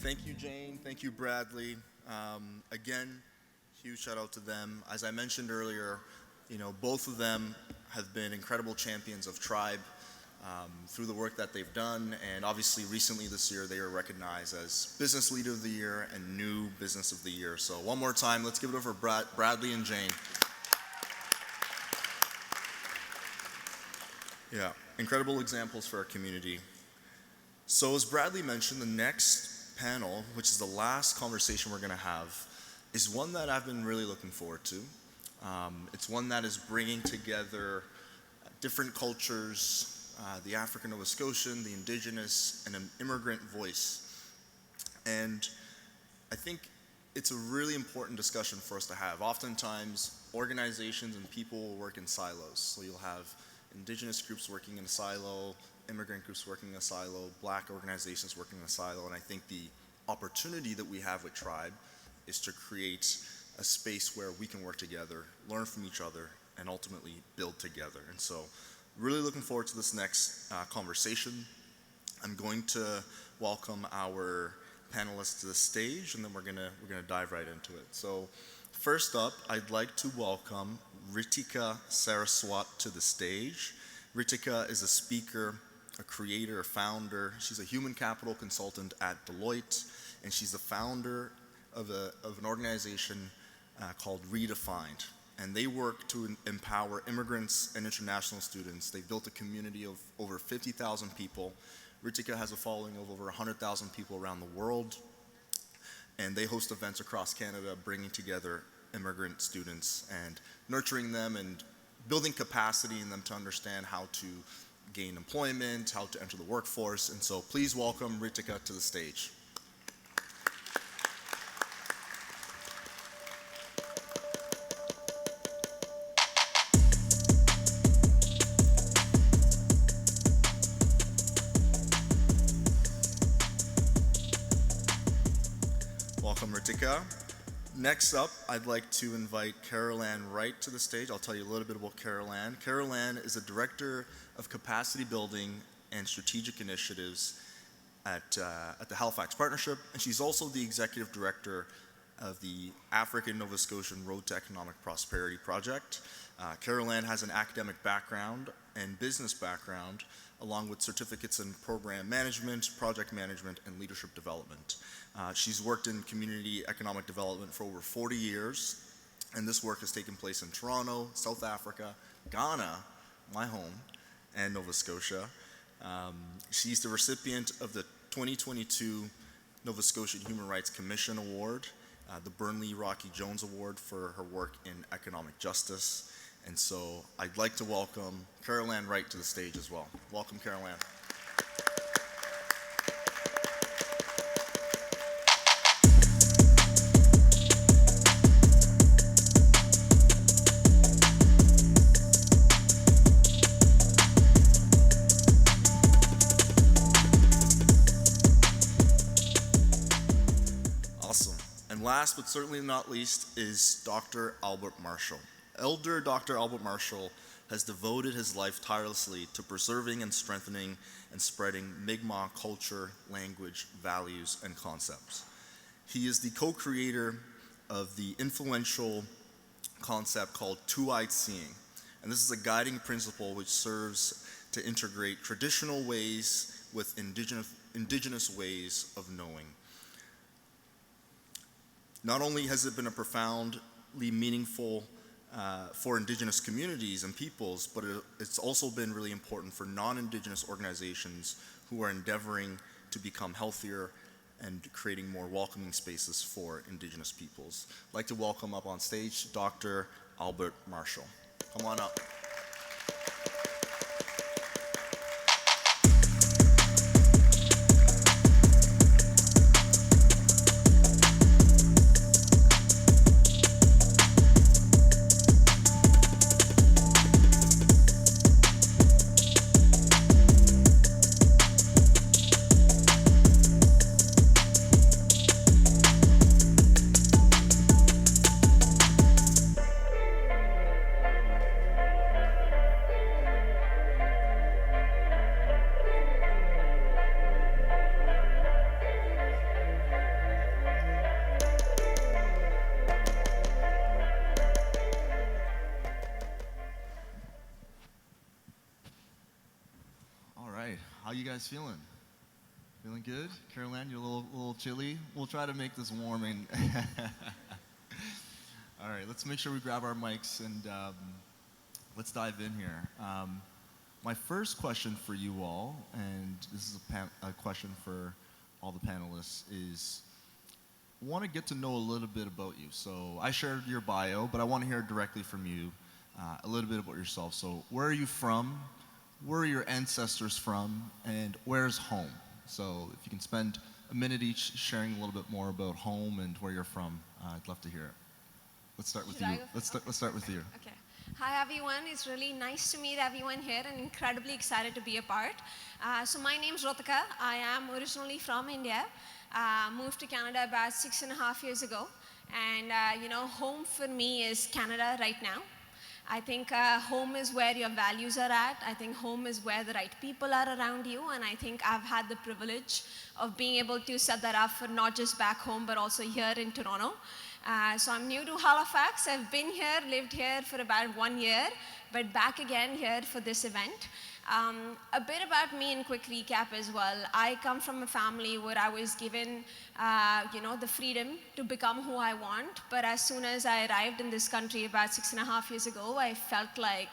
Thank you, Jane. Thank you, Bradley. Again, huge shout out to them. As I mentioned earlier, both of them have been incredible champions of Tribe through the work that they've done. And obviously, recently this year, they were recognized as Business Leader of the Year and New Business of the Year. So one more time, let's give it over for Bradley and Jane. Yeah, incredible examples for our community. So as Bradley mentioned, the next panel, which is the last conversation we're going to have, is one that I've been really looking forward to. It's one that is bringing together different cultures, the African Nova Scotian, the Indigenous, and an immigrant voice. And I think it's a really important discussion for us to have. Oftentimes, organizations and people will work in silos. So you'll have Indigenous groups working in a silo, immigrant groups working in a silo, Black organizations working in a silo, and I think the opportunity that we have with Tribe is to create a space where we can work together, learn from each other, and ultimately build together. And so, really looking forward to this next conversation. I'm going to welcome our panelists to the stage, and then we're gonna dive right into it. So, first up, I'd like to welcome Ritika Saraswat to the stage. Ritika is a speaker, a creator, a founder. She's a human capital consultant at Deloitte, and she's the founder of an organization called Redefined. And they work to empower immigrants and international students. They've built a community of over 50,000 people. Ritika has a following of over 100,000 people around the world. And they host events across Canada, bringing together immigrant students and nurturing them and building capacity in them to understand how to gain employment, how to enter the workforce. And so please welcome Ritika to the stage. Welcome, Ritika. Next up, I'd like to invite Carol Ann Wright to the stage. I'll tell you a little bit about Carol Ann. Carol Ann is a Director of Capacity Building and Strategic Initiatives at the Halifax Partnership, and she's also the Executive Director of the African Nova Scotian Road to Economic Prosperity Project. Carol Ann has an academic background and business background, along with certificates in program management, project management, and leadership development. She's worked in community economic development for over 40 years, and this work has taken place in Toronto, South Africa, Ghana, my home, and Nova Scotia. She's the recipient of the 2022 Nova Scotian Human Rights Commission Award, the Burnley Rocky Jones Award for her work in economic justice. And so I'd like to welcome Carol Ann Wright to the stage as well. Welcome, Carol Ann. Awesome. And last but certainly not least is Dr. Albert Marshall. Elder Dr. Albert Marshall has devoted his life tirelessly to preserving and strengthening and spreading Mi'kmaq culture, language, values, and concepts. He is the co-creator of the influential concept called two-eyed seeing, and this is a guiding principle which serves to integrate traditional ways with indigenous ways of knowing. Not only has it been a profoundly meaningful for Indigenous communities and peoples, but it's also been really important for non-Indigenous organizations who are endeavoring to become healthier and creating more welcoming spaces for Indigenous peoples. I'd like to welcome up on stage Dr. Albert Marshall. Come on up. right, how you guys feeling? Feeling good? Carol-Ann, you're a little chilly? We'll try to make this warm and all right, let's make sure we grab our mics and let's dive in here. My first question for you all, and this is a question for all the panelists, is I want to get to know a little bit about you. So I shared your bio, but I want to hear directly from you a little bit about yourself. So where are you from? Where are your ancestors from? And where's home? So if you can spend a minute each sharing a little bit more about home and where you're from, I'd love to hear it. Let's start with you. Let's start with you. Okay. Hi everyone, it's really nice to meet everyone here and incredibly excited to be a part. So my name's Rotika. I am originally from India. Moved to Canada about 6.5 years ago. And home for me is Canada right now. I think home is where your values are at. I think home is where the right people are around you. And I think I've had the privilege of being able to set that up for not just back home, but also here in Toronto. So I'm new to Halifax. I've been here, lived here for about 1 year, but back again here for this event. A bit about me in quick recap as well. I come from a family where I was given, the freedom to become who I want. But as soon as I arrived in this country about 6.5 years ago, I felt like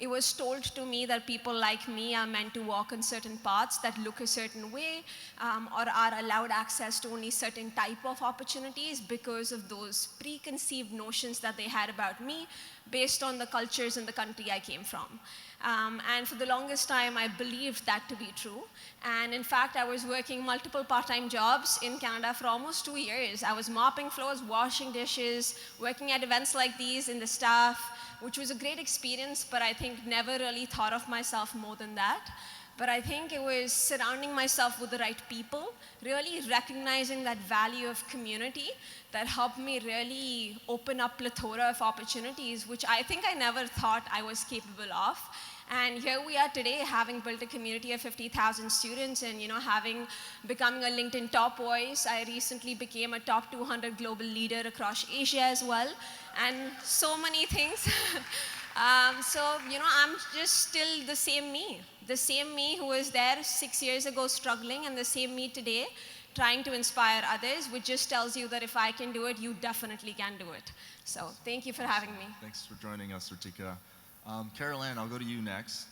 it was told to me that people like me are meant to walk on certain paths that look a certain way, or are allowed access to only certain type of opportunities because of those preconceived notions that they had about me based on the cultures in the country I came from. And for the longest time, I believed that to be true. And in fact, I was working multiple part-time jobs in Canada for almost 2 years. I was mopping floors, washing dishes, working at events like these in the staff, which was a great experience, but I think never really thought of myself more than that. But I think it was surrounding myself with the right people, really recognizing that value of community that helped me really open up plethora of opportunities, which I think I never thought I was capable of. And here we are today, having built a community of 50,000 students and becoming a LinkedIn top voice. I recently became a top 200 global leader across Asia as well, and so many things. I'm just still the same me who was there 6 years ago struggling, and the same me today trying to inspire others, which just tells you that if I can do it, you definitely can do it. So thank you for having me. Thanks for joining us, Ritika. Carol-Ann, I'll go to you next.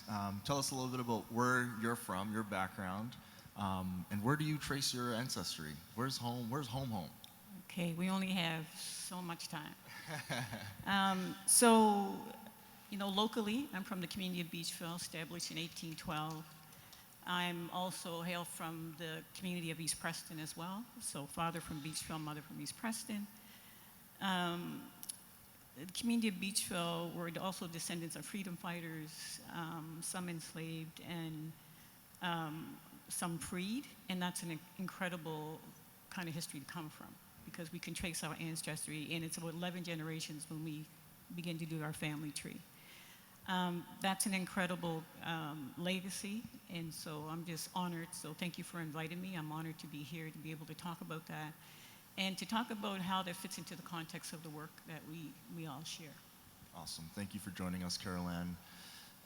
Tell us a little bit about where you're from, your background, and where do you trace your ancestry? Where's home? Where's home? Okay, we only have so much time. Locally, I'm from the community of Beachville, established in 1812. I'm also hail from the community of East Preston as well. So father from Beachville, mother from East Preston. The community of Beachville were also descendants of freedom fighters, some enslaved and some freed, and that's an incredible kind of history to come from because we can trace our ancestry, and it's about 11 generations when we begin to do our family tree. That's an incredible legacy, and so I'm just honored. So thank you for inviting me. I'm honored to be here to be able to talk about that and to talk about how that fits into the context of the work that we all share. Awesome. Thank you for joining us, Carol-Ann.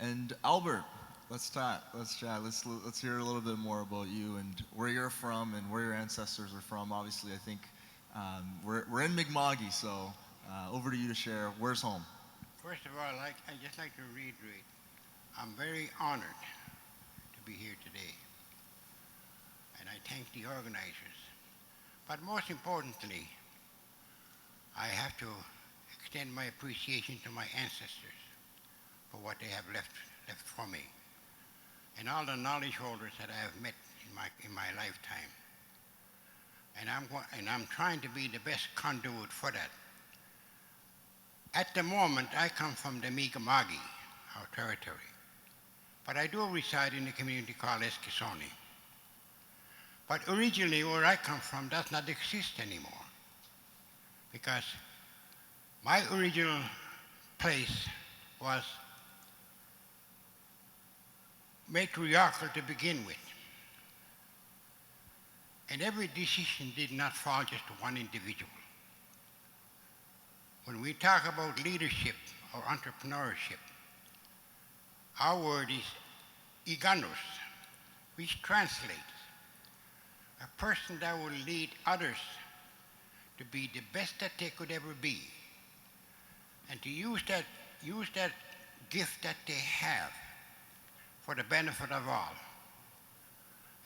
And Albert, let's chat. Let's hear a little bit more about you and where you're from and where your ancestors are from. Obviously, I think we're in Mi'kma'ki, so over to you to share. Where's home? First of all, I just like to reiterate, I'm very honored to be here today, and I thank the organizers. But most importantly, I have to extend my appreciation to my ancestors for what they have left for me, and all the knowledge holders that I have met in my lifetime. And I'm trying to be the best conduit for that. At the moment, I come from the Mi'kma'ki, our territory, but I do reside in a community called Eskisoni. But originally, where I come from does not exist anymore, because my original place was matriarchal to begin with. And every decision did not fall just to one individual. When we talk about leadership or entrepreneurship, our word is iganos, which translates a person that will lead others to be the best that they could ever be, and to use that gift that they have for the benefit of all.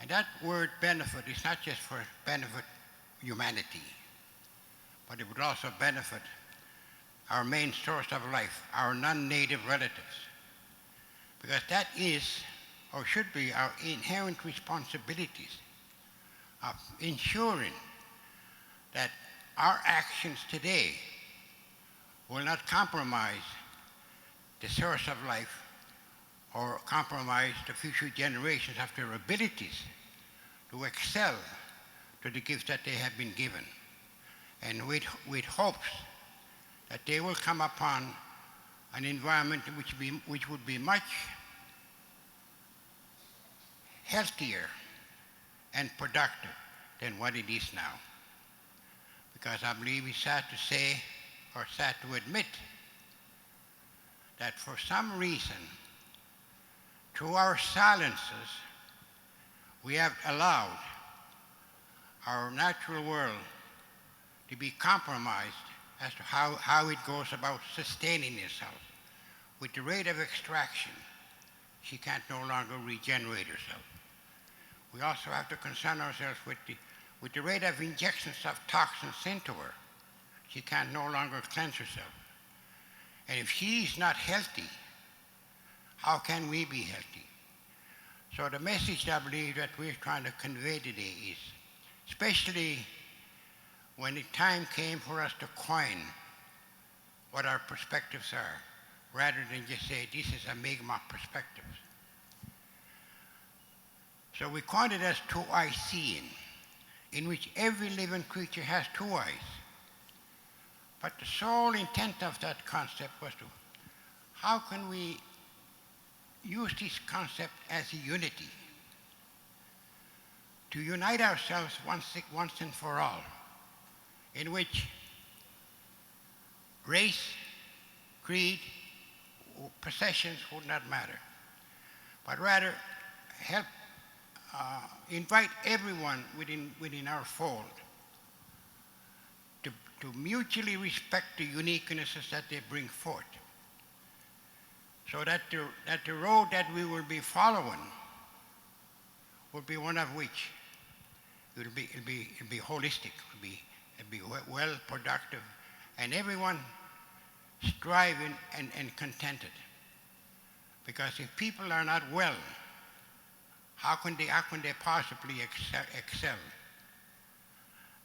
And that word benefit is not just for benefit humanity, but it would also benefit our main source of life, our non-native relatives. Because that is, or should be, our inherent responsibilities of ensuring that our actions today will not compromise the source of life or compromise the future generations of their abilities to excel to the gifts that they have been given. And with hopes that they will come upon an environment which would be much healthier and productive than what it is now. Because I believe it's sad to say, or sad to admit, that for some reason, through our silences, we have allowed our natural world to be compromised as to how it goes about sustaining itself. With the rate of extraction, she can't no longer regenerate herself. We also have to concern ourselves with the rate of injections of toxins into her. She can't no longer cleanse herself. And if she's not healthy, how can we be healthy? So the message I believe that we're trying to convey today is, especially when the time came for us to coin what our perspectives are, rather than just say, this is a Mi'kmaq perspective. So we coined it as two-eye seeing, in which every living creature has two eyes. But the sole intent of that concept was to, how can we use this concept as a unity, to unite ourselves once and for all, in which race, creed, or possessions would not matter, but rather help invite everyone within our fold to mutually respect the uniquenesses that they bring forth, so that the road that we will be following will be one of which it'll be holistic, it'll be well productive, and everyone striving and contented. Because if people are not well, how can they possibly excel?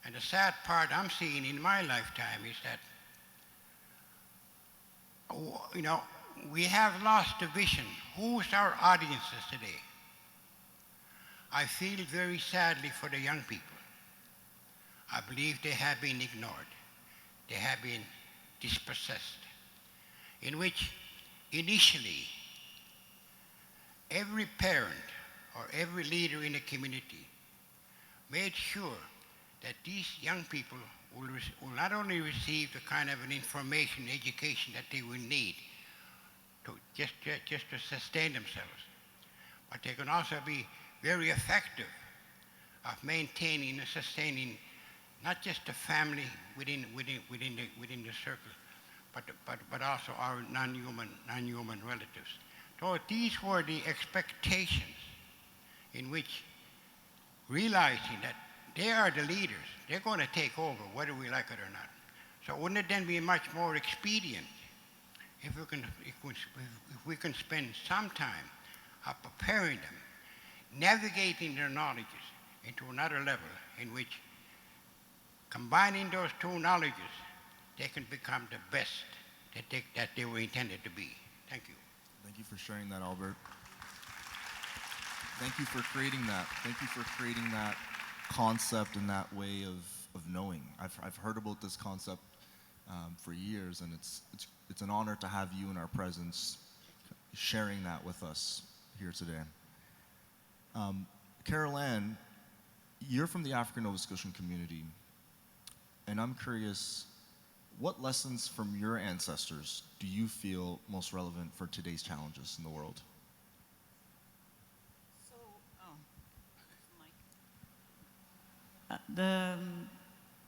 And the sad part I'm seeing in my lifetime is that, we have lost the vision. Who's our audiences today? I feel very sadly for the young people. I believe they have been ignored. They have been dispossessed, in which initially every parent or every leader in a community made sure that these young people will not only receive the kind of an information, education that they will need to just to sustain themselves, but they can also be very effective of maintaining and sustaining not just the family within the circle, but also our non-human relatives. So these were the expectations in which, realizing that they are the leaders, they're going to take over whether we like it or not. So wouldn't it then be much more expedient if we can spend some time preparing them, navigating their knowledges into another level in which, combining those two knowledges, they can become the best that they were intended to be. Thank you. Thank you for sharing that, Albert. Thank you for creating that. Thank you for creating that concept and that way of knowing. I've heard about this concept for years, and it's an honor to have you in our presence sharing that with us here today. Carol Ann, you're from the African Nova Scotian community, and I'm curious, what lessons from your ancestors do you feel most relevant for today's challenges in the world? So, The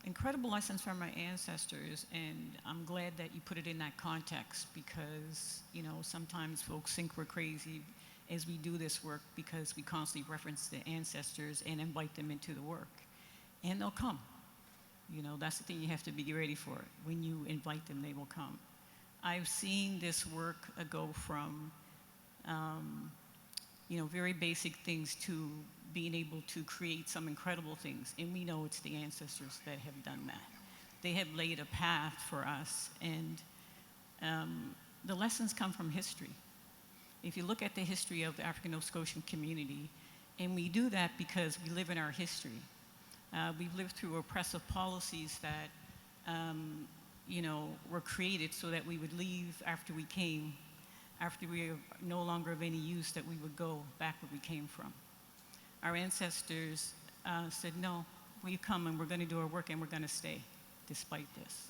incredible lessons from our ancestors, and I'm glad that you put it in that context because, you know, sometimes folks think we're crazy as we do this work because we constantly reference the ancestors and invite them into the work. And they'll come. You know, that's the thing you have to be ready for. When you invite them, they will come. I've seen this work go from, you know, very basic things to being able to create some incredible things. And we know it's the ancestors that have done that. They have laid a path for us, and the lessons come from history. If you look at the history of the African Nova Scotian community, and we do that because we live in our history. We've lived through oppressive policies that, you know, were created so that we would leave after we came, after we were no longer of any use, that we would go back where we came from. Our ancestors said, no, we come and we're going to do our work and we're going to stay despite this.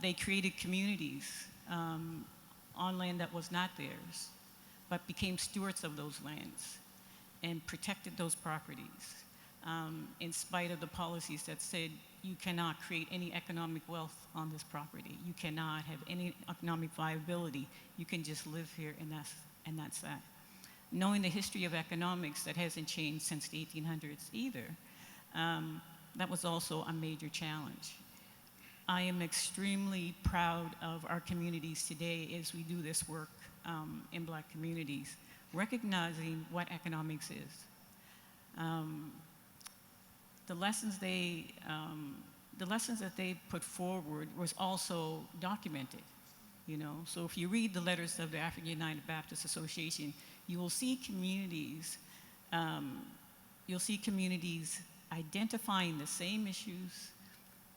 They created communities on land that was not theirs, but became stewards of those lands and protected those properties in spite of the policies that said you cannot create any economic wealth on this property. You cannot have any economic viability. You can just live here, and that's that. Knowing the history of economics that hasn't changed since the 1800s either, that was also a major challenge. I am extremely proud of our communities today as we do this work in Black communities, recognizing what economics is. The lessons that they put forward was also documented, you know. So if you read the letters of the African United Baptist Association, you will see communities, identifying the same issues,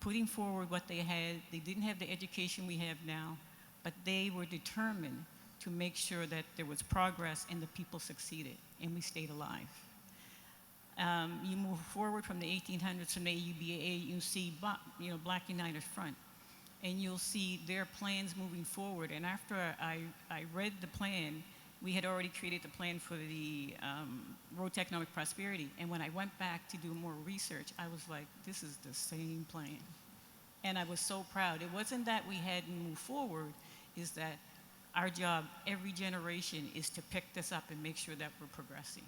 putting forward what they had. They didn't have the education we have now, but they were determined to make sure that there was progress and the people succeeded, and we stayed alive. You move forward from the 1800s from the AUBA, you see Black United Front, and you'll see their plans moving forward. And after I read the plan, we had already created the plan for the Road to Economic Prosperity. And when I went back to do more research, I was like, this is the same plan. And I was so proud. It wasn't that we hadn't moved forward, is that our job, every generation, is to pick this up and make sure that we're progressing.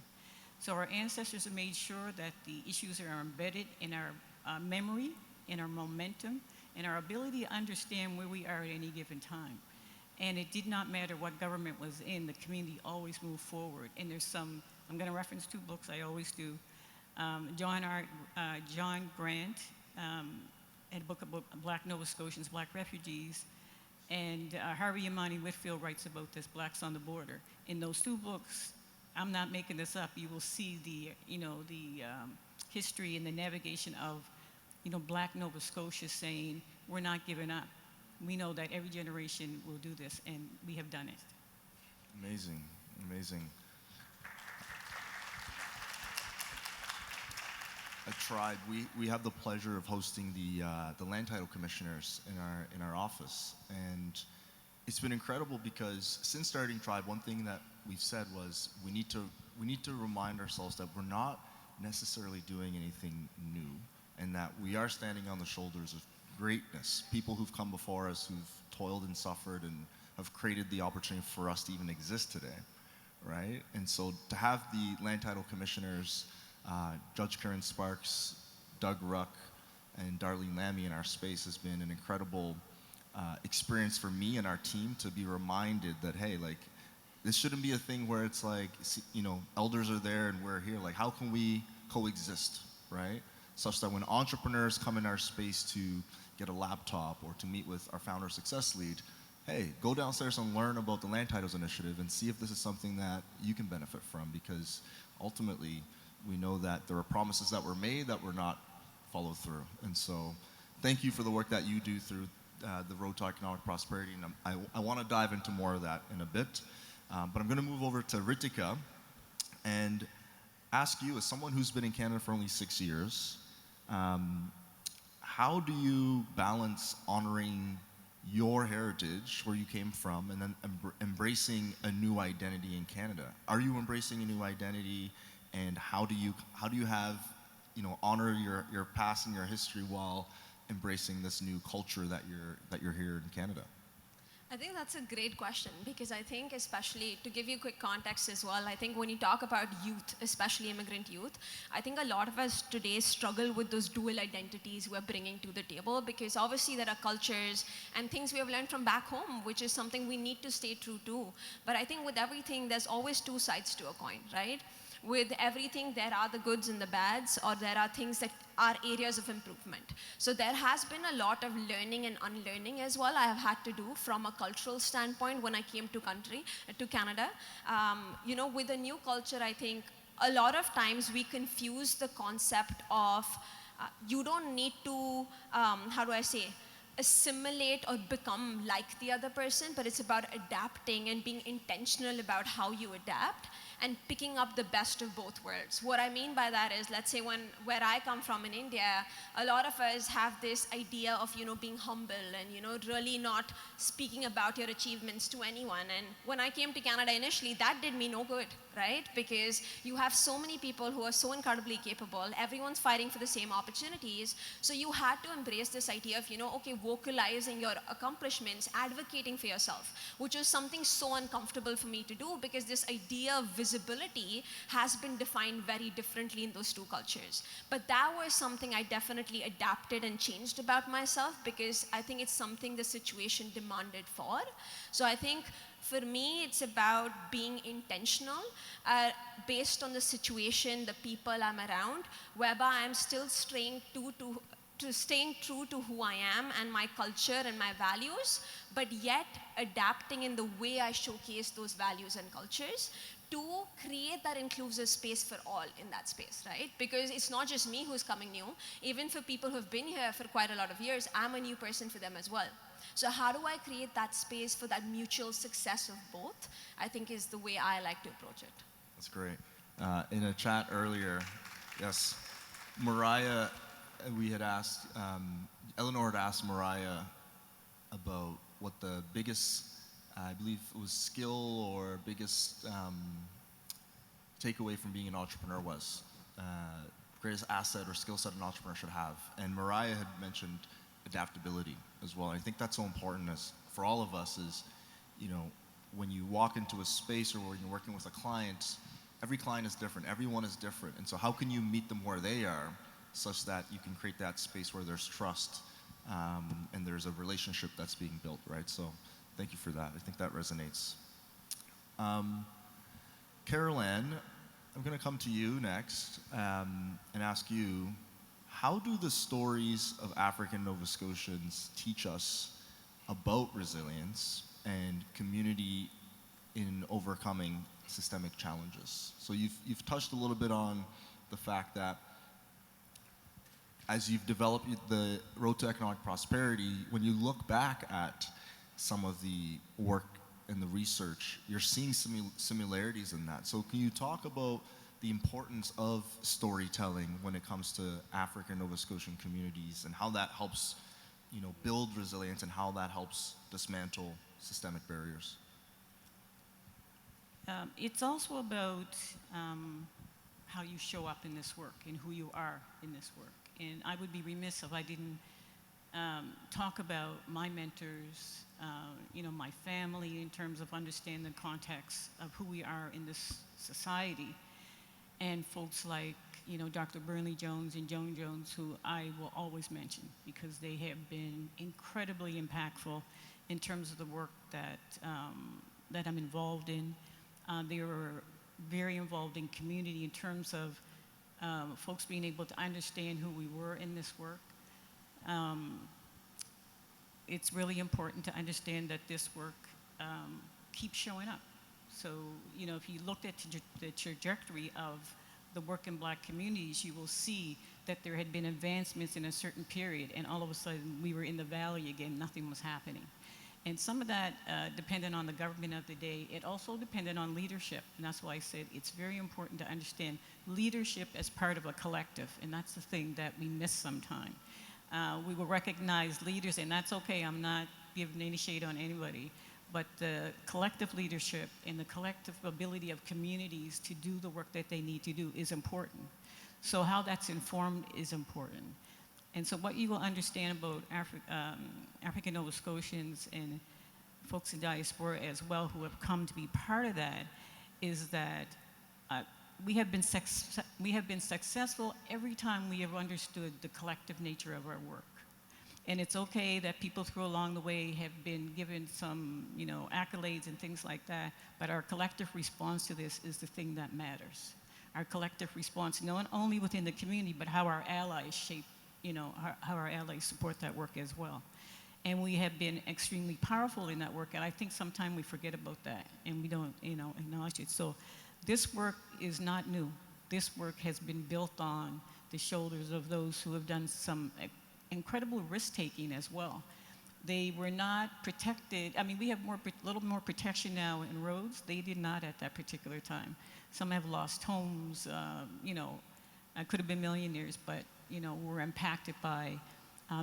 So our ancestors have made sure that the issues are embedded in our memory, in our momentum, and our ability to understand where we are at any given time. And it did not matter what government was in, the community always moved forward. And there's some, I'm going to reference two books, I always do. John Grant had a book about Black Nova Scotians, Black refugees, and Harvey Imani Whitfield writes about this, Blacks on the Border. In those two books, I'm not making this up, you will see the history and the navigation of Black Nova Scotia saying, we're not giving up. We know that every generation will do this, and we have done it. Amazing, amazing. At Tribe, we have the pleasure of hosting the land title commissioners in our office, and it's been incredible because since starting Tribe, one thing that we've said was we need to remind ourselves that we're not necessarily doing anything new, and that we are standing on the shoulders of greatness, people who've come before us, who've toiled and suffered and have created the opportunity for us to even exist today, right? And so to have the land title commissioners, Judge Karen Sparks, Doug Ruck, and Darlene Lammy in our space has been an incredible experience for me and our team to be reminded that, hey, like, this shouldn't be a thing where it's like, elders are there and we're here. Like, how can we coexist, right? Such that when entrepreneurs come in our space to get a laptop or to meet with our founder success lead, hey, go downstairs and learn about the Land Titles Initiative and see if this is something that you can benefit from, because ultimately we know that there are promises that were made that were not followed through. And so thank you for the work that you do through the Road to Economic Prosperity, and I want to dive into more of that in a bit. But I'm going to move over to Ritika and ask you, as someone who's been in Canada for only 6 years, how do you balance honoring your heritage, where you came from, and then embracing a new identity in Canada? Are you embracing a new identity, and how do you have honor your past and your history while embracing this new culture that you're here in Canada? I think that's a great question, because I think, especially to give you quick context as well, I think when you talk about youth, especially immigrant youth, I think a lot of us today struggle with those dual identities we're bringing to the table, because obviously there are cultures and things we have learned from back home, which is something we need to stay true to. But I think with everything, there's always two sides to a coin, right? With everything, there are the goods and the bads, or there are things that are areas of improvement. So there has been a lot of learning and unlearning as well I have had to do from a cultural standpoint when I came to Canada. With a new culture, I think a lot of times we confuse the concept of you don't need to, assimilate or become like the other person, but it's about adapting and being intentional about how you adapt and picking up the best of both worlds. What I mean by that is, let's say where I come from in India, a lot of us have this idea of, being humble and, really not speaking about your achievements to anyone. And when I came to Canada initially, that did me no good, right? Because you have so many people who are so incredibly capable, everyone's fighting for the same opportunities. So you had to embrace this idea of, vocalizing your accomplishments, advocating for yourself, which was something so uncomfortable for me to do, because this idea of visibility has been defined very differently in those two cultures. But that was something I definitely adapted and changed about myself, because I think it's something the situation demanded for. So I think for me, it's about being intentional based on the situation, the people I'm around, whereby I'm still staying true to who I am and my culture and my values, but yet adapting in the way I showcase those values and cultures to create that inclusive space for all in that space, right? Because it's not just me who's coming new. Even for people who've been here for quite a lot of years, I'm a new person for them as well. So how do I create that space for that mutual success of both, I think is the way I like to approach it. That's great. In a chat earlier, yes, Mariah, we had asked, Eleanor had asked Mariah about what the biggest, I believe it was skill or biggest takeaway from being an entrepreneur was, greatest asset or skill set an entrepreneur should have. And Mariah had mentioned adaptability as well. I think that's so important for all of us is, when you walk into a space or when you're working with a client, every client is different, everyone is different. And so how can you meet them where they are such that you can create that space where there's trust and there's a relationship that's being built, right? So thank you for that. I think that resonates. Carol Ann, I'm going to come to you next and ask you, how do the stories of African Nova Scotians teach us about resilience and community in overcoming systemic challenges? So you've touched a little bit on the fact that as you've developed the road to economic prosperity, when you look back at some of the work and the research, you're seeing similarities in that. So can you talk about the importance of storytelling when it comes to African Nova Scotian communities and how that helps, build resilience and how that helps dismantle systemic barriers? It's also about how you show up in this work and who you are in this work. And I would be remiss if I didn't talk about my mentors, my family, in terms of understanding the context of who we are in this society. And folks like, Dr. Burnley Jones and Joan Jones, who I will always mention because they have been incredibly impactful in terms of the work that I'm involved in. They were very involved in community in terms of folks being able to understand who we were in this work. It's really important to understand that this work keeps showing up. So, if you looked at the trajectory of the work in Black communities, you will see that there had been advancements in a certain period, and all of a sudden we were in the valley again, nothing was happening. And some of that depended on the government of the day. It also depended on leadership, and that's why I said it's very important to understand leadership as part of a collective, and that's the thing that we miss sometimes. We will recognize leaders, and that's okay, I'm not giving any shade on anybody, but the collective leadership and the collective ability of communities to do the work that they need to do is important. So how that's informed is important. And so what you will understand about African Nova Scotians and folks in diaspora as well who have come to be part of that is that we have been successful every time we have understood the collective nature of our work. And it's okay that people through along the way have been given some, accolades and things like that, but our collective response to this is the thing that matters. Our collective response, not only within the community, but how our allies shape, how our allies support that work as well. And we have been extremely powerful in that work, and I think sometimes we forget about that, and we don't, acknowledge it. So this work is not new. This work has been built on the shoulders of those who have done some incredible risk-taking as well. They were not protected. I mean, we have a little more protection now in roads. They did not at that particular time. Some have lost homes, could have been millionaires, but, were impacted by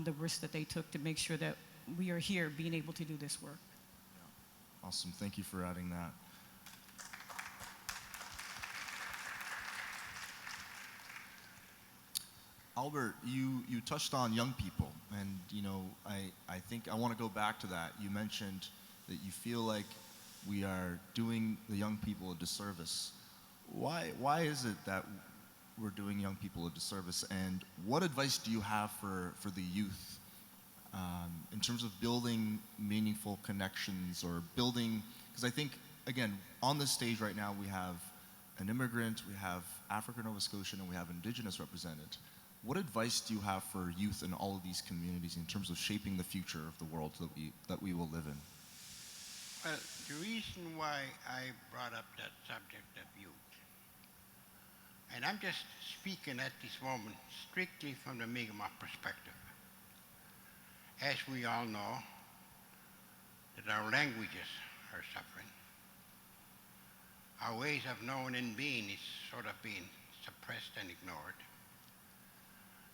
the risk that they took to make sure that we are here being able to do this work. Yeah. Awesome, thank you for adding that. Albert, you touched on young people, and I think I want to go back to that. You mentioned that you feel like we are doing the young people a disservice. Why is it that we're doing young people a disservice, and what advice do you have for the youth in terms of building meaningful connections or building, because I think, again, on this stage right now we have an immigrant, we have African Nova Scotian, and we have Indigenous represented. What advice do you have for youth in all of these communities in terms of shaping the future of the world that we will live in? Well, the reason why I brought up that subject of youth, and I'm just speaking at this moment strictly from the Mi'kmaq perspective. As we all know, that our languages are suffering. Our ways of knowing and being is sort of being suppressed and ignored.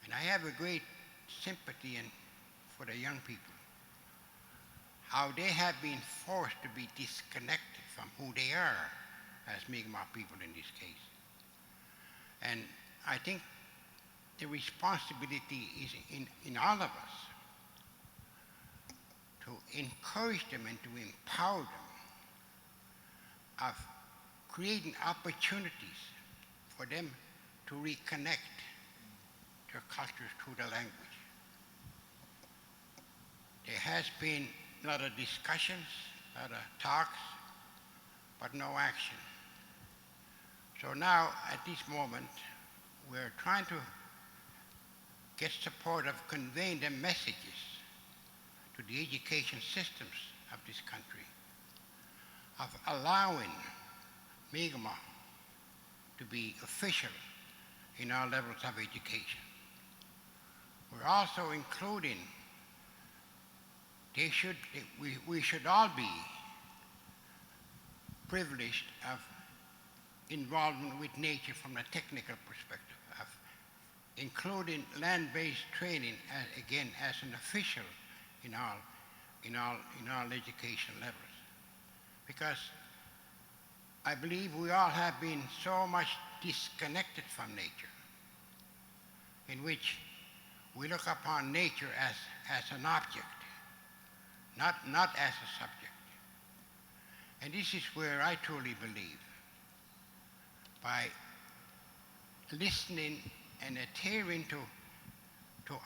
And I have a great sympathy for the young people, how they have been forced to be disconnected from who they are as Mi'kmaq people in this case. And I think the responsibility is in all of us to encourage them and to empower them of creating opportunities for them to reconnect their cultures through the language. There has been a lot of discussions, a lot of talks, but no action. So now, at this moment, we're trying to get support of conveying the messages to the education systems of this country, of allowing Mi'kmaq to be official in all levels of education. We're also including, we should all be privileged of involvement with nature from a technical perspective, of including land-based training as an official in all education levels. Because I believe we all have been so much disconnected from nature, in which we look upon nature as an object, not as a subject. And this is where I truly believe, by listening and adhering to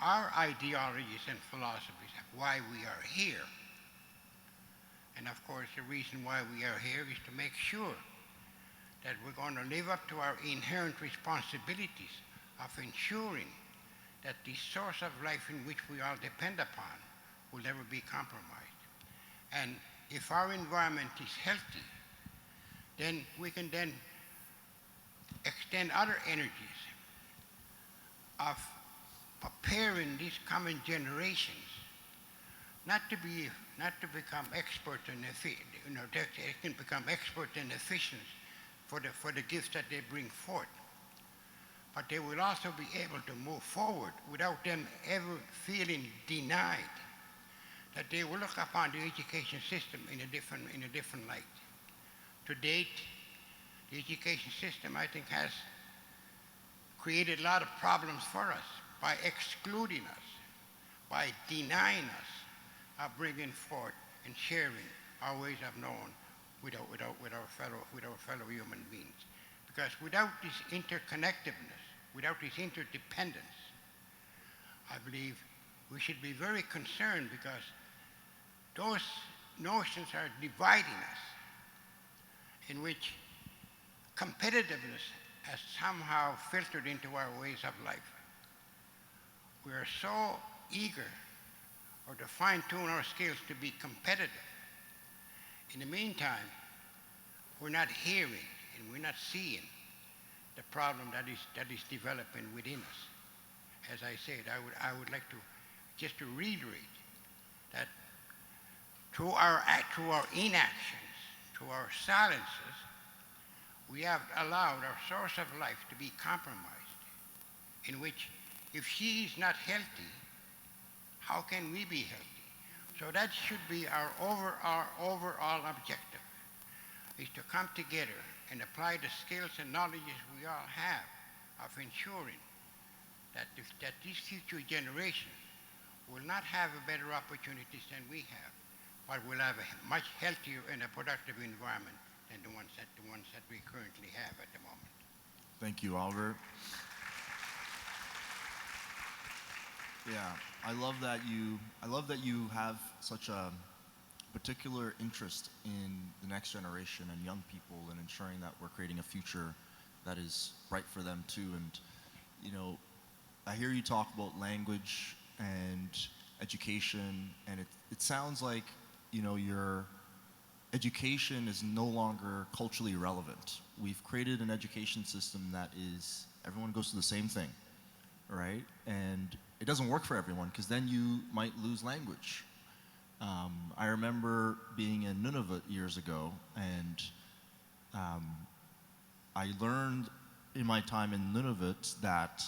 our ideologies and philosophies of why we are here. And of course, the reason why we are here is to make sure that we're going to live up to our inherent responsibilities of ensuring that the source of life in which we all depend upon will never be compromised. And if our environment is healthy, then we can then extend other energies of preparing these coming generations not to become expert and they can become expert and efficient for the gifts that they bring forth, but they will also be able to move forward without them ever feeling denied, that they will look upon the education system in a different light. To date, the education system, I think, has created a lot of problems for us by excluding us, by denying us of bringing forth and sharing our ways of knowing with our fellow human beings. Because without this interconnectedness, without this interdependence, I believe we should be very concerned, because those notions are dividing us, in which competitiveness has somehow filtered into our ways of life. We are so eager or to fine-tune our skills to be competitive. In the meantime, we're not hearing and we're not seeing the problem that is developing within us. As I said, I would like to just to reiterate that through our inactions, through our silences, we have allowed our source of life to be compromised, in which if she is not healthy, how can we be healthy? So that should be our overall objective, is to come together and apply the skills and knowledges we all have of ensuring that these future generations will not have better opportunities than we have, but will have a much healthier and a productive environment than the ones that we currently have at the moment. Thank you, Albert. Yeah, I love that you have such a particular interest in the next generation and young people, and ensuring that we're creating a future that is bright for them too. And you know, I hear you talk about language and education, and it sounds like, you know, your education is no longer culturally relevant. We've created an education system that is, everyone goes through the same thing, right? And it doesn't work for everyone, because then you might lose language. I remember being in Nunavut years ago, and I learned in my time in Nunavut that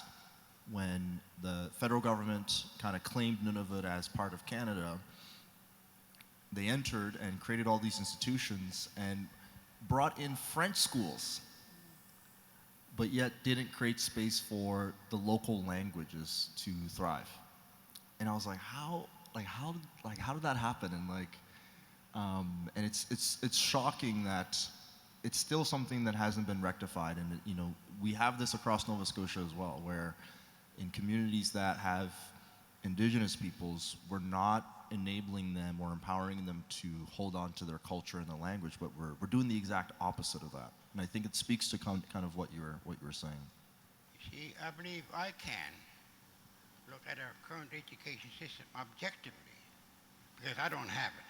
when the federal government kind of claimed Nunavut as part of Canada, they entered and created all these institutions and brought in French schools, but yet didn't create space for the local languages to thrive. And I was like, how did that happen? And it's shocking that it's still something that hasn't been rectified. And you know, we have this across Nova Scotia as well, where in communities that have Indigenous peoples, we're not enabling them or empowering them to hold on to their culture and their language, but we're doing the exact opposite of that. And I think it speaks to kind of what you were saying. See, I believe I can look at our current education system objectively, because I don't have it.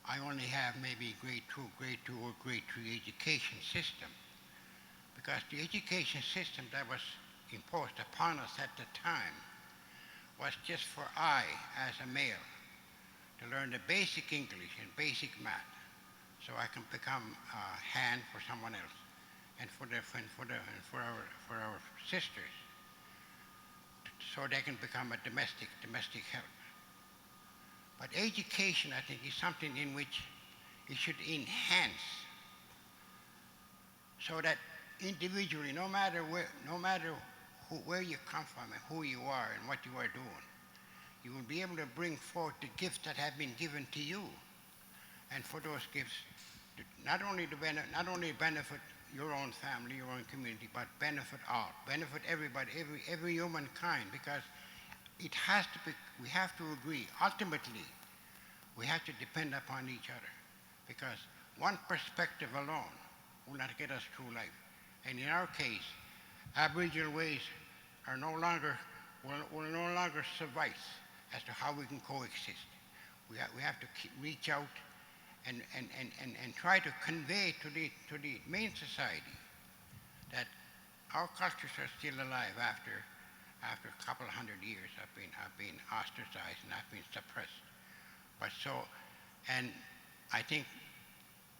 I only have maybe grade 2 or grade 3 education system, because the education system that was imposed upon us at the time was just for I, as a male, to learn the basic English and basic math, so I can become a hand for someone else, and for our sisters, so they can become a domestic help. But education, I think, is something in which it should enhance, so that individually, no matter where you come from and who you are and what you are doing, you will be able to bring forth the gifts that have been given to you, and for those gifts, not only benefit your own family, your own community, but benefit all, benefit everybody, every humankind, because it has to be. We have to agree. Ultimately, we have to depend upon each other, because one perspective alone will not get us through life. And in our case, Aboriginal ways will no longer suffice as to how we can coexist. We have to reach out and try to convey to the main society that our cultures are still alive after a couple of hundred years have been ostracized and have been suppressed. But so, and I think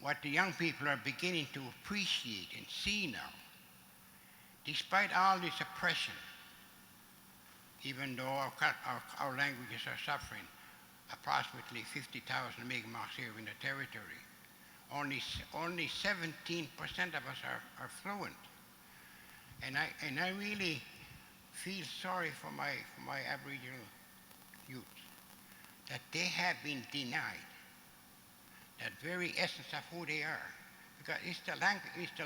what the young people are beginning to appreciate and see now, despite all this oppression, even though our languages are suffering, approximately 50,000 Mi'kmaq here in the territory, only 17% of us are fluent. And I really feel sorry for my Aboriginal youth, that they have been denied that very essence of who they are, because it's the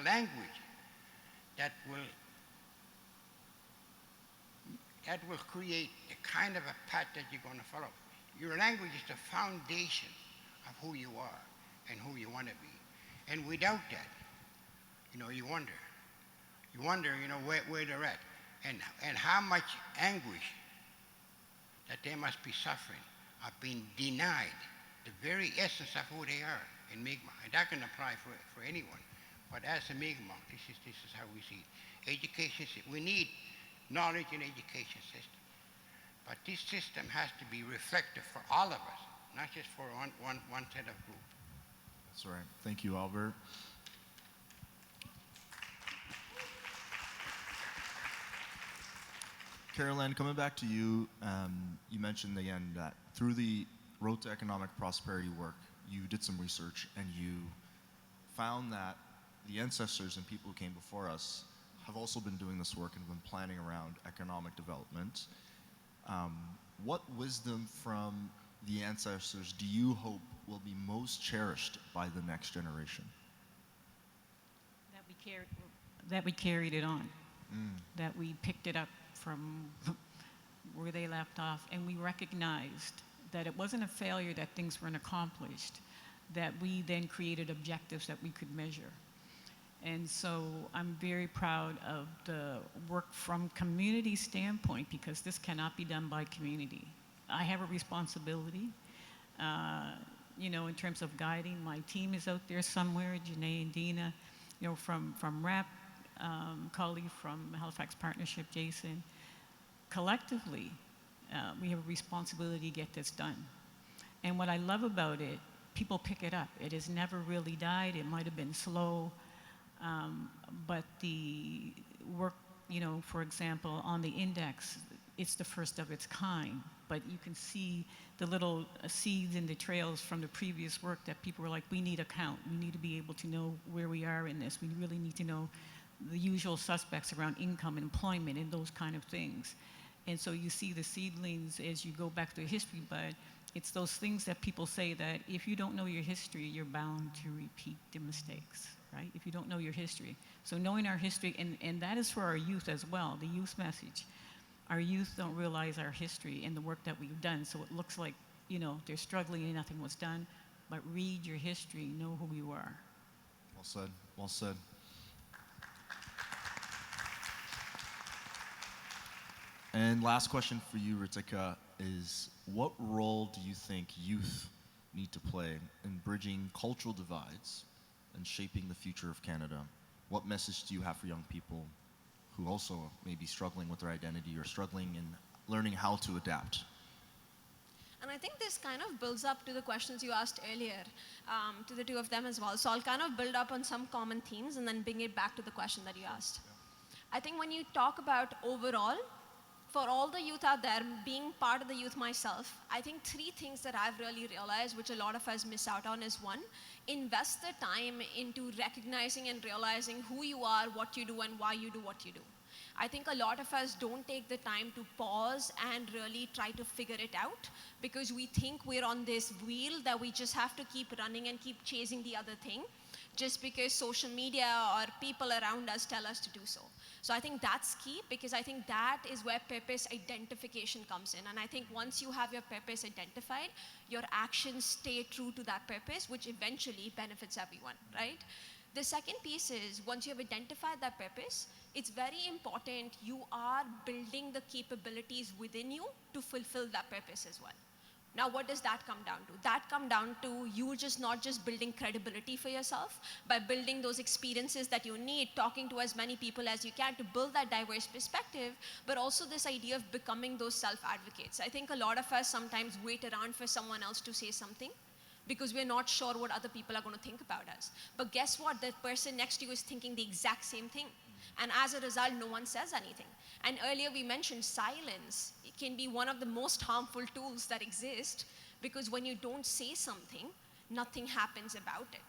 language that will create the kind of a path that you're going to follow. Your language is the foundation of who you are and who you want to be. And without that, you wonder, where they're at, and how much anguish that they must be suffering of being denied the very essence of who they are in Mi'kmaq. And that can apply for anyone. But as a Mi'kmaq, this is how we see it. Education, we need knowledge and education system. But this system has to be reflective for all of us, not just for one set of group. That's right. Thank you, Albert. Caroline, coming back to you, you mentioned again that through the Road to Economic Prosperity work, you did some research and you found that the ancestors and people who came before us have also been doing this work and been planning around economic development. What wisdom from the ancestors do you hope will be most cherished by the next generation? That we carried it on, that we picked it up from where they left off, and we recognized that it wasn't a failure that things weren't accomplished, that we then created objectives that we could measure. And so I'm very proud of the work from community standpoint, because this cannot be done by community. I have a responsibility, in terms of guiding. My team is out there somewhere, Janae and Dina, from REP, colleague from Halifax Partnership, Jason. Collectively, we have a responsibility to get this done. And what I love about it, people pick it up. It has never really died. It might have been slow, but the work, for example, on the index, it's the first of its kind. But you can see the little seeds in the trails from the previous work that people were like, we need a count. We need to be able to know where we are in this. We really need to know the usual suspects around income, employment, and those kind of things. And so you see the seedlings as you go back to history, but it's those things that people say that if you don't know your history, you're bound to repeat the mistakes, right? If you don't know your history. So knowing our history, and that is for our youth as well, the youth message. Our youth don't realize our history and the work that we've done, so it looks like, they're struggling and nothing was done, but read your history, know who you are. Well said, well said. And last question for you, Ritika, is what role do you think youth need to play in bridging cultural divides and shaping the future of Canada? What message do you have for young people who also may be struggling with their identity or struggling in learning how to adapt? And I think this kind of builds up to the questions you asked earlier, to the two of them as well. So I'll kind of build up on some common themes and then bring it back to the question that you asked. I think when you talk about overall, for all the youth out there, being part of the youth myself, I think three things that I've really realized, which a lot of us miss out on, is one, invest the time into recognizing and realizing who you are, what you do, and why you do what you do. I think a lot of us don't take the time to pause and really try to figure it out, because we think we're on this wheel that we just have to keep running and keep chasing the other thing, just because social media or people around us tell us to do so. So I think that's key, because I think that is where purpose identification comes in. And I think once you have your purpose identified, your actions stay true to that purpose, which eventually benefits everyone, right? The second piece is, once you have identified that purpose, it's very important you are building the capabilities within you to fulfill that purpose as well. Now, what does that come down to? That come down to you just not just building credibility for yourself by building those experiences that you need, talking to as many people as you can to build that diverse perspective, but also this idea of becoming those self-advocates. I think a lot of us sometimes wait around for someone else to say something because we're not sure what other people are going to think about us. But guess what? The person next to you is thinking the exact same thing. And as a result, no one says anything. And earlier we mentioned silence. It can be one of the most harmful tools that exist, because when you don't say something, nothing happens about it.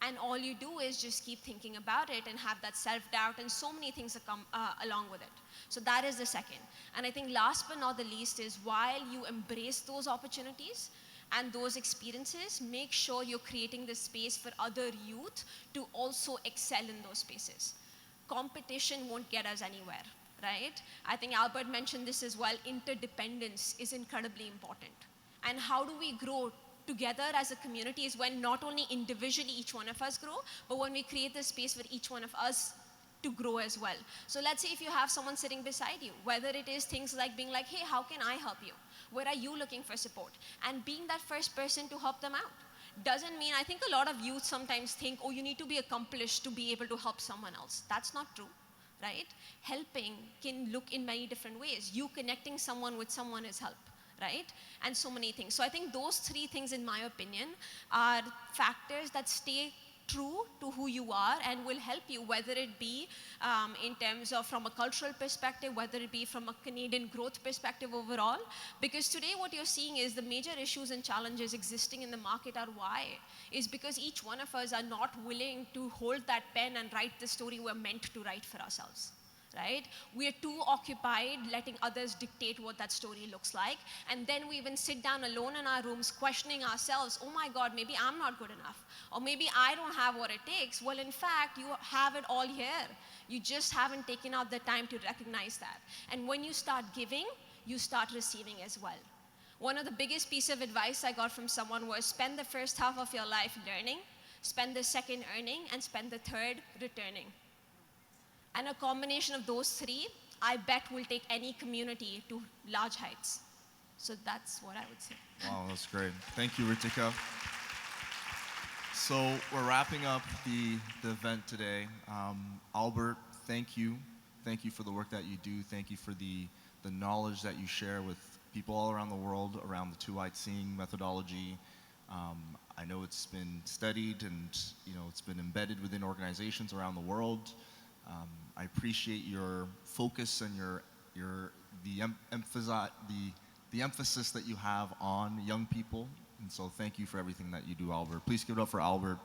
And all you do is just keep thinking about it and have that self-doubt, and so many things that come along with it. So that is the second. And I think last but not the least is, while you embrace those opportunities and those experiences, make sure you're creating the space for other youth to also excel in those spaces. Competition won't get us anywhere, right? I think Albert mentioned this as well. Interdependence is incredibly important. And how do we grow together as a community is when not only individually each one of us grow, but when we create the space for each one of us to grow as well. So let's say if you have someone sitting beside you, whether it is things like being like, hey, how can I help you? Where are you looking for support? And being that first person to help them out. Doesn't mean, I think a lot of youth sometimes think, oh, you need to be accomplished to be able to help someone else. That's not true, right? Helping can look in many different ways. You connecting someone with someone is help, right? And so many things. So I think those three things, in my opinion, are factors that stay true to who you are and will help you, whether it be in terms of from a cultural perspective, whether it be from a Canadian growth perspective overall. Because today what you're seeing is the major issues and challenges existing in the market are why? Is because each one of us are not willing to hold that pen and write the story we're meant to write for ourselves. Right? We are too occupied letting others dictate what that story looks like. And then we even sit down alone in our rooms questioning ourselves, oh my God, maybe I'm not good enough. Or maybe I don't have what it takes. Well, in fact, you have it all here. You just haven't taken out the time to recognize that. And when you start giving, you start receiving as well. One of the biggest pieces of advice I got from someone was, spend the first half of your life learning, spend the second earning, and spend the third returning. And a combination of those three, I bet, will take any community to large heights. So that's what I would say. Wow, that's great. Thank you, Ritika. So we're wrapping up the event today. Albert, thank you. Thank you for the work that you do. Thank you for the knowledge that you share with people all around the world around the two-eyed seeing methodology. I know it's been studied and it's been embedded within organizations around the world. I appreciate your focus and the emphasis that you have on young people, and so thank you for everything that you do, Albert. Please give it up for Albert.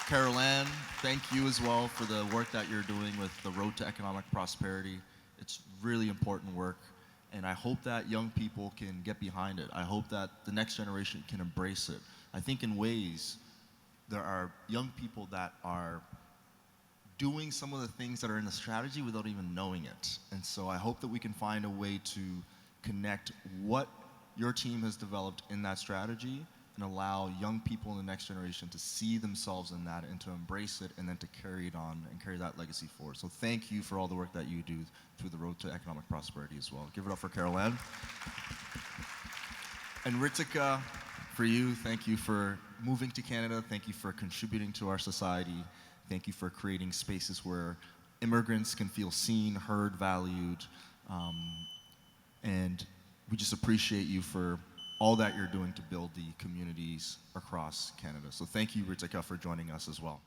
Carol Ann, thank you as well for the work that you're doing with the Road to Economic Prosperity. It's really important work, and I hope that young people can get behind it. I hope that the next generation can embrace it. I think in ways there are young people that are doing some of the things that are in the strategy without even knowing it. And so I hope that we can find a way to connect what your team has developed in that strategy and allow young people in the next generation to see themselves in that and to embrace it and then to carry it on and carry that legacy forward. So thank you for all the work that you do through the Road to Economic Prosperity as well. Give it up for Carol Ann. And Ritika, for you, thank you for moving to Canada. Thank you for contributing to our society. Thank you for creating spaces where immigrants can feel seen, heard, valued. And we just appreciate you for all that you're doing to build the communities across Canada. So thank you, Ritika, for joining us as well.